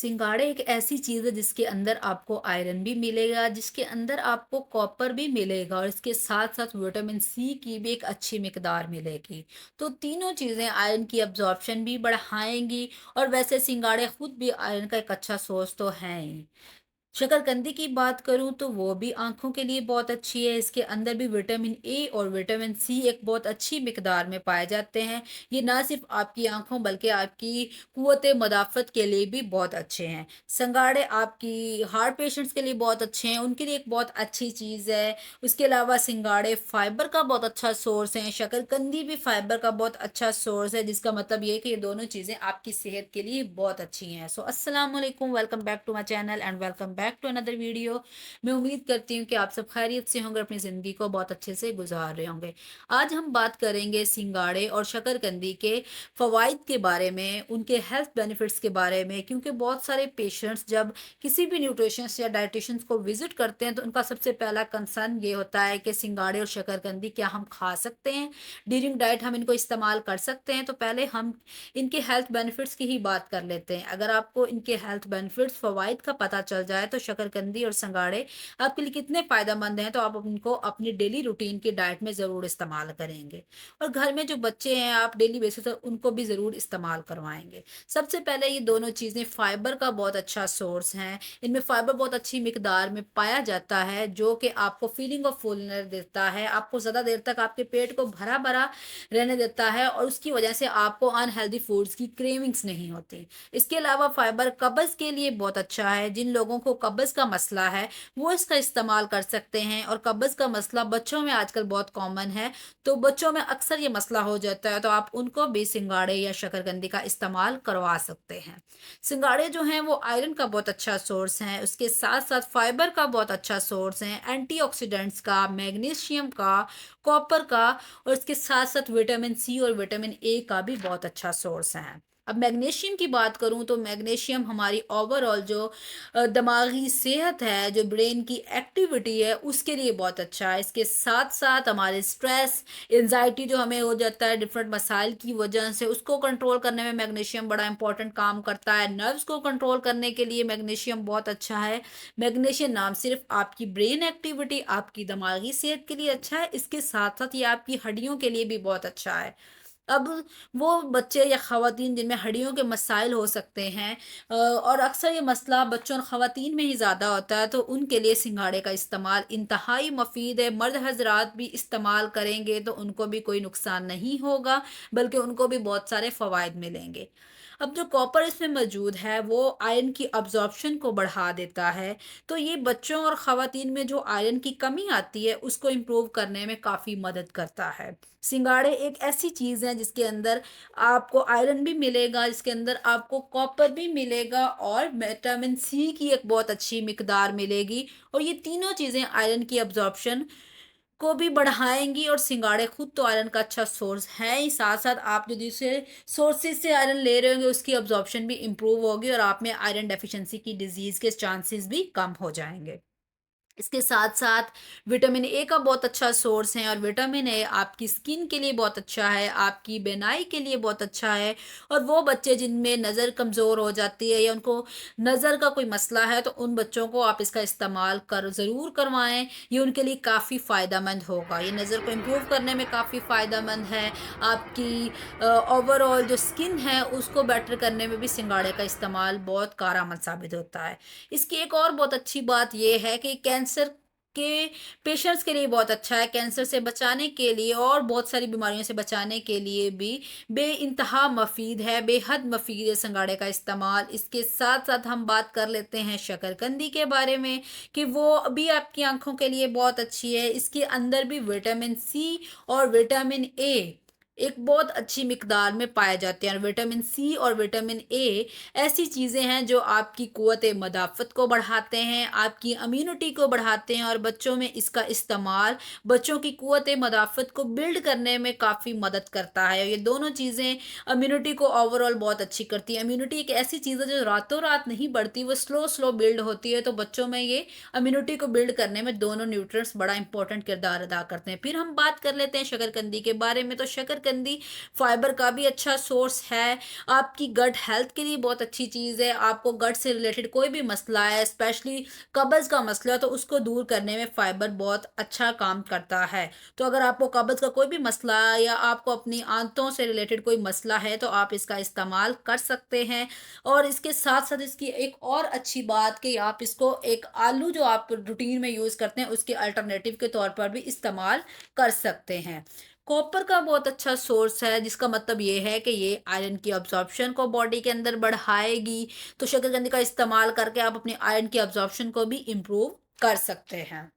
सिंगाड़े एक ऐसी चीज़ है जिसके अंदर आपको आयरन भी मिलेगा, जिसके अंदर आपको कॉपर भी मिलेगा और इसके साथ-साथ विटामिन सी की भी एक अच्छी मिकदार मिलेगी। तो तीनों चीज़ें आयरन की अब्ज़ॉर्प्शन भी बढ़ाएँगी और वैसे सिंगाड़े खुद भी आयरन का एक अच्छा सोर्स तो हैं ही। शकरकंदी की बात करूँ तो वो भी आँखों के लिए बहुत अच्छी है, इसके अंदर भी विटामिन ए और विटामिन सी एक बहुत अच्छी मिकदार में पाए जाते हैं। ये ना सिर्फ़ आपकी आँखों बल्कि आपकी क़ुव्वत-ए-मुदाफ़त के लिए भी बहुत अच्छे हैं। सिंगाड़े आपकी हार्ट पेशेंट्स के लिए बहुत अच्छे हैं, उनके लिए एक बहुत अच्छी चीज़ है। उसके अलावा सिंगाड़े फ़ाइबर का बहुत अच्छा सोर्स हैं, शकरकंदी भी फ़ाइबर का बहुत अच्छा सोर्स है, जिसका मतलब ये है कि ये दोनों चीज़ें आपकी सेहत के लिए बहुत अच्छी हैं। सो अस्सलाम वालेकुम, welcome back to my channel and welcome back to another video. मैं उम्मीद करती हूँ कि आप सब खैरियत से होंगे, अपनी ज़िंदगी को बहुत अच्छे से गुजार रहे होंगे। आज हम बात करेंगे सिंगाड़े और शकरकंदी के फ़वाइद के बारे में, उनके हेल्थ बेनिफिट्स के बारे में, क्योंकि बहुत सारे पेशेंट्स जब किसी भी न्यूट्रिशनिस्ट या डायटीशियंस को विज़िट करते हैं तो उनका सबसे पहला कंसर्न ये होता है कि सिंगाड़े और शकरकंदी क्या हम खा सकते हैं? ड्यूरिंग डाइट हम इनको इस्तेमाल कर सकते हैं? तो पहले हम इनके हेल्थ बेनिफिट्स की ही बात कर लेते हैं। अगर आपको इनके हेल्थ बेनिफिट्स, फ़वाइद का पता चल जाए तो शकरकंदी और सिंगाड़े आपके लिए कितने फ़ायदेमंद हैं, तो आप इनको अपनी डेली रूटीन की डाइट में ज़रूर इस्तेमाल करेंगे। और घर में जो बच्चे हैं आप डेली बेसिस पर उनको भी ज़रूर इस्तेमाल करवाएँगे। सबसे पहले ये दोनों चीज़ें फ़ाइबर का बहुत अच्छा सोर्स हैं। इनमें फ़ाइबर बहुत अच्छी मिकदार में पाया जाता है, जो कि आपको फीलिंग ऑफ फुलनेस देता है, आपको ज़्यादा देर तक आपके पेट को भरा-भरा रहने देता है और उसकी वजह से आपको अनहेल्दी फूड्स की क्रेविंग्स नहीं होती। इसके अलावा फाइबर कब्ज़ के लिए बहुत अच्छा है, जिन लोगों को कब्ज़ का मसला है, वो इसका इस्तेमाल कर सकते हैं और कब्ज़ का मसला बच्चों में आजकल बहुत कॉमन है, तो बच्चों में अक्सर ये मसला हो जाता है, तो आप उनको भी सिंगाड़े या शकरकंदी का इस्तेमाल करवा सकते हैं। सिंगाड़े जो हैं वो आयरन का बहुत अच्छा सोर्स हैं, उसके साथ-साथ फाइबर का बहुत अच्छा सोर्स हैं, एंटीऑक्सीडेंट्स का, मैग्नीशियम का, कॉपर का और इसके साथ-साथ विटामिन सी और विटामिन ए का भी बहुत अच्छा सोर्स है। अब मैग्नीशियम की बात करूँ तो मैग्नीशियम हमारी ओवरऑल जो दिमागी सेहत है, जो ब्रेन की एक्टिविटी है, उसके लिए बहुत अच्छा है। इसके साथ-साथ हमारे स्ट्रेस, एंग्ज़ायटी जो हमें हो जाता है डिफरेंट मसाइल की वजह से, उसको कंट्रोल करने में मैग्नीशियम बड़ा इम्पोर्टेंट काम करता है। नर्व्स को कंट्रोल करने के लिए मैग्नीशियम बहुत अच्छा है। मैग्नीशियम ना सिर्फ़ आपकी ब्रेन एक्टिविटी, आपकी दिमागी सेहत के लिए अच्छा है, इसके साथ-साथ ये आपकी हड्डियों के लिए भी बहुत अच्छा है। अब वो बच्चे या ख़वातीन जिनमें हड्डियों के मसाइल हो सकते हैं और अक्सर ये मसला बच्चों और ख़वातीन में ही ज़्यादा होता है, तो उनके लिए सिंगाड़े का इस्तेमाल इंतहाई मुफ़ीद है। मर्द हज़रात भी इस्तेमाल करेंगे तो उनको भी कोई नुकसान नहीं होगा, बल्कि उनको भी बहुत सारे फ़वाइद मिलेंगे। अब जो कॉपर इसमें मौजूद है, वो आयरन की अब्ज़ॉर्प्शन को बढ़ा देता है, तो ये बच्चों और ख़वातीन में जो आयरन की कमी आती है, उसको इम्प्रूव करने में काफ़ी मदद करता है। सिंगाड़े एक ऐसी चीज़ है जिसके अंदर आपको आयरन भी मिलेगा, इसके अंदर आपको कॉपर भी मिलेगा और विटामिन सी की एक बहुत अच्छी मिकदार मिलेगी और ये तीनों चीज़ें आयरन की अब्ज़ॉर्प्शन को भी बढ़ाएँगी और सिंगाड़े खुद तो आयरन का अच्छा सोर्स है ही, साथ-साथ आप जो दूसरे सोर्सेज़ से आयरन ले रहे होंगे, उसकी अब्ज़ॉर्प्शन भी इम्प्रूव होगी और आप में आयरन डेफ़िशिएंसी की डिज़ीज़ के चांसेस भी कम हो जाएँगे। इसके साथ-साथ विटामिन ए का बहुत अच्छा सोर्स है और विटामिन ए आपकी स्किन के लिए बहुत अच्छा है, आपकी बीनाई के लिए बहुत अच्छा है और वो बच्चे जिनमें नज़र कमज़ोर हो जाती है या उनको नज़र का कोई मसला है, तो उन बच्चों को आप इसका इस्तेमाल कर ज़रूर करवाएँ। ये उनके लिए काफ़ी फ़ायदेमंद होगा। ये नज़र को इम्प्रूव करने में काफ़ी फ़ायदेमंद है। आपकी ओवरऑल जो स्किन है, उसको बेटर करने में भी सिंगाड़े का इस्तेमाल बहुत कारआमद साबित होता है। इसकी एक और बहुत अच्छी बात ये है कि कैंसर के पेशेंट्स के लिए बहुत अच्छा है, कैंसर से बचाने के लिए और बहुत सारी बीमारियों से बचाने के लिए भी बेइंतहा मुफ़ीद है, बेहद मुफ़ीद है सिंगाड़े का इस्तेमाल। इसके साथ-साथ हम बात कर लेते हैं शकरकंदी के बारे में कि वो भी आपकी आँखों के लिए बहुत अच्छी है। इसके अंदर भी विटामिन सी और विटामिन ए एक बहुत अच्छी मिकदार में पाए जाते हैं और विटामिन सी और विटामिन ए ऐसी चीज़ें हैं जो आपकी क़ुव्वत-ए-मुदाफ़त को बढ़ाते हैं, आपकी इम्यूनिटी को बढ़ाते हैं और बच्चों में इसका इस्तेमाल बच्चों की क़ुव्वत-ए-मुदाफ़त को बिल्ड करने में काफ़ी मदद करता है। ये दोनों चीज़ें इम्यूनिटी को ओवरऑल बहुत अच्छी करती हैं। इम्यूनिटी एक ऐसी चीज़ है जो रातों-रात नहीं बढ़ती, वो स्लो-स्लो बिल्ड होती है, तो बच्चों में ये इम्यूनिटी को बिल्ड करने में दोनों न्यूट्रिएंट्स बड़ा इंपॉर्टेंट किरदार अदा करते हैं। फिर हम बात कर लेते हैं शकरकंदी के बारे में, तो शकरकंदी शकरकंदी फाइबर का भी अच्छा सोर्स है, आपकी गट हेल्थ के लिए बहुत अच्छी चीज़ है। आपको गट से रिलेटेड कोई भी मसला है, स्पेशली कब्ज़ का मसला है, तो उसको दूर करने में फाइबर बहुत अच्छा काम करता है। तो अगर आपको कब्ज़ का कोई भी मसला है या आपको अपनी आंतों से रिलेटेड कोई मसला है, तो आप इसका इस्तेमाल कर सकते हैं। और इसके साथ-साथ इसकी एक और अच्छी बात कि आप इसको एक आलू जो आप रूटीन में यूज़ करते हैं, उसके अल्टरनेटिव के तौर पर भी इस्तेमाल कर सकते हैं। कॉपर का बहुत अच्छा सोर्स है, जिसका मतलब ये है कि ये आयरन की अब्ज़ॉर्प्शन को बॉडी के अंदर बढ़ाएगी। तो शकरकंदी का इस्तेमाल करके आप अपनी आयरन की अब्ज़ॉर्प्शन को भी इम्प्रूव कर सकते हैं।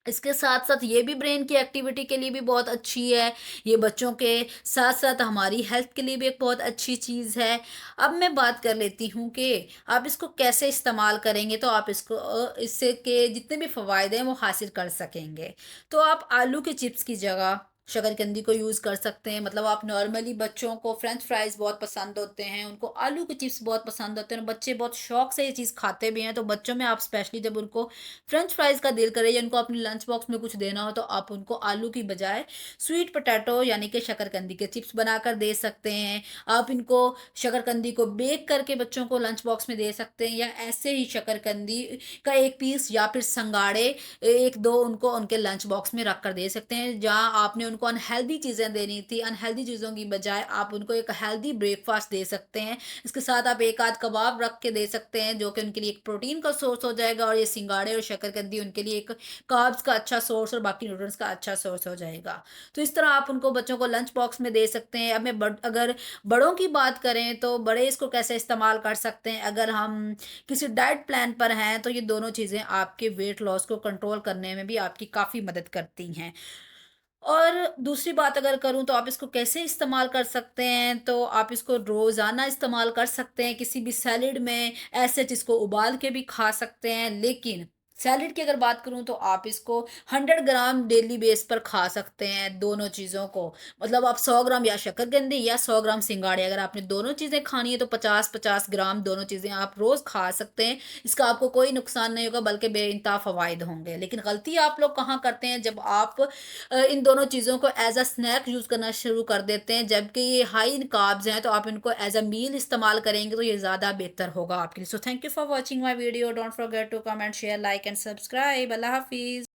इसके साथ-साथ ये भी ब्रेन की एक्टिविटी के लिए भी बहुत अच्छी है। ये बच्चों के साथ-साथ हमारी हेल्थ के लिए भी एक बहुत अच्छी चीज़ है। अब मैं बात कर लेती हूँ कि आप इसको कैसे इस्तेमाल करेंगे, तो आप इसको इससे के जितने भी फ़वाइद हैं वो हासिल कर सकेंगे। तो आप आलू के चिप्स की जगह शकरकंदी को यूज़ कर सकते हैं। मतलब आप नॉर्मली बच्चों को फ्रेंच फ्राइज़ बहुत पसंद होते हैं, उनको आलू के चिप्स बहुत पसंद होते हैं और बच्चे बहुत शौक से ये चीज़ खाते भी हैं। तो बच्चों में आप स्पेशली जब उनको फ्रेंच फ्राइज़ का दिल करे या उनको अपने लंच बॉक्स में कुछ देना हो, तो आप उनको आलू की बजाय स्वीट पोटैटो यानी कि शकरकंदी के चिप्स बनाकर दे सकते हैं। आप इनको शकरकंदी को बेक करके बच्चों को लंच बॉक्स में दे सकते हैं, या ऐसे ही शकरकंदी का एक पीस या फिर संगाड़े 1-2 उनको उनके लंच बॉक्स में रख कर दे सकते हैं। जहाँ आपने उनको अनहेल्दी चीज़ें देनी थी, अनहेल्दी चीज़ों की बजाय आप उनको एक हेल्दी ब्रेकफ़ास्ट दे सकते हैं। इसके साथ आप 1 आध कबाब रख के दे सकते हैं, जो कि उनके लिए एक प्रोटीन का सोर्स हो जाएगा, और ये सिंगाड़े और शकरकंदी उनके लिए एक कार्ब्स का अच्छा सोर्स और बाकी न्यूट्रिएंट्स का अच्छा सोर्स हो जाएगा। तो इस तरह आप उनको बच्चों को लंच बॉक्स में दे सकते हैं। अब मैं अगर बड़ों की बात करें, तो बड़े इसको कैसे इस्तेमाल कर सकते हैं? अगर हम किसी डाइट प्लान पर हैं, तो ये दोनों चीज़ें आपके वेट लॉस को कंट्रोल करने में भी आपकी काफ़ी मदद करती हैं। और दूसरी बात अगर करूँ, तो आप इसको कैसे इस्तेमाल कर सकते हैं, तो आप इसको रोज़ाना इस्तेमाल कर सकते हैं किसी भी सैलेड में, ऐसे इसको उबाल के भी खा सकते हैं। लेकिन सैलेड की अगर बात करूँ, तो आप इसको 100 ग्राम डेली बेस पर खा सकते हैं, दोनों चीज़ों को। मतलब आप 100 ग्राम या शकरकंदी या 100 ग्राम सिंगाड़े, अगर आपने दोनों चीज़ें खानी है, तो 50-50 ग्राम दोनों चीज़ें आप रोज़ खा सकते हैं। इसका आपको कोई नुकसान नहीं होगा, बल्कि बेइंतहा फ़वाइद होंगे। लेकिन गलती आप लोग कहाँ करते हैं, जब आप इन दोनों चीज़ों को एज़ अ स्नैक यूज़ करना शुरू कर देते हैं, जबकि ये हाई इन कार्ब्स हैं, तो आप इनको एज़ अ मील इस्तेमाल करेंगे, तो ये ज़्यादा बेहतर होगा आपके लिए। So thank you for watching my video. Don't forget to comment, share, like and subscribe. अल्लाह हाफ़िज़।